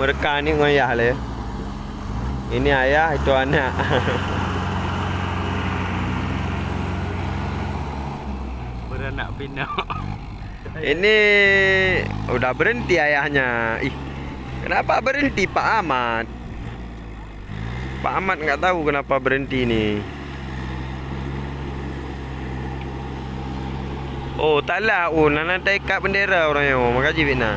Mereka ni dengan ayah lah. Ini ayah, itu anak. Beranak pinak. Ini udah berhenti ayahnya. Ih, kenapa berhenti Pak Ahmad? Pak Ahmad nggak tahu kenapa berhenti nih. Oh, taklah. Oh, Nana tak ikat bendera orangnya. Makasih Fitna.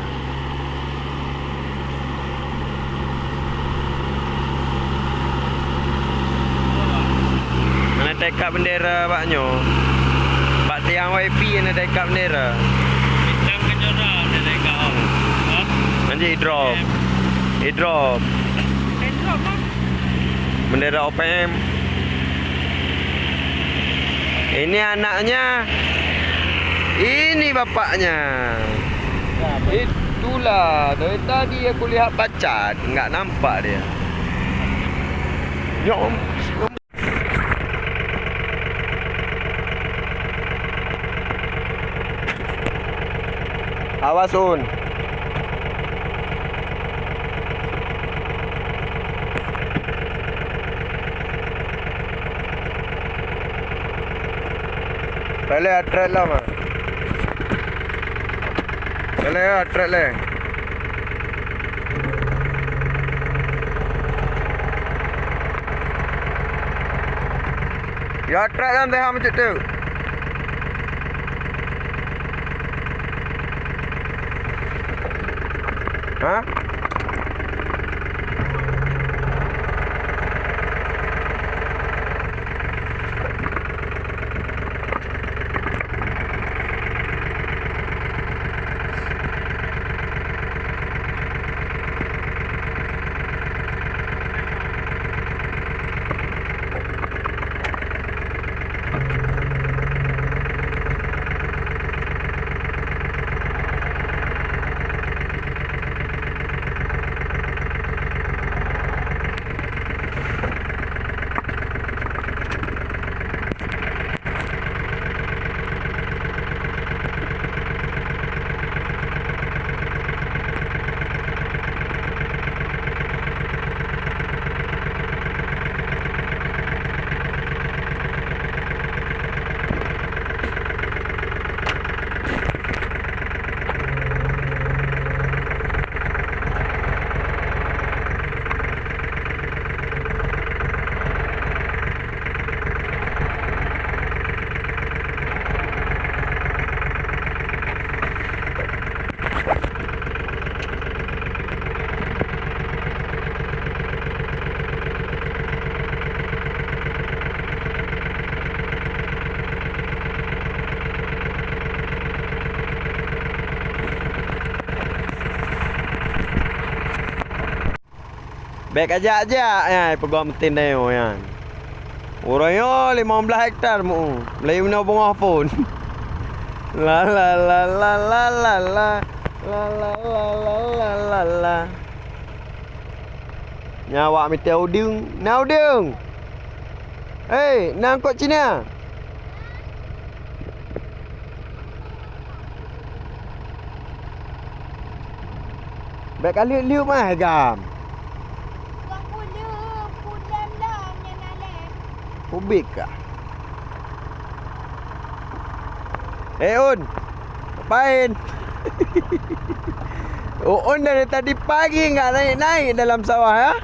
Nana tak ikat bendera paknya. Pak tiang wifi yang tak ikat bendera. Yang kejora dia dekat. Ha? Nanti drop. Drop. Drop kan? Bendera OPM. Ini anaknya. Ini bapaknya. Itulah. Dari tadi aku lihat pacat. Enggak nampak dia. Nyom. Awas Un. Pele atret lah mah. Pele atret le. Ya atret kan teh macam tu. Hah? Baik aja ya peguam metin dia ya. Orangnya 15 hektar mu. Melayu mana bunga pun. La la la la la la la la la la la la la la. Nyawa mi teu deung, nau deung. Hey, nang kot Cina. Baik kali liu mah gam. Kubik kah? Un, ngapain? Un dari tadi pagi nggak naik-naik dalam sawah ya?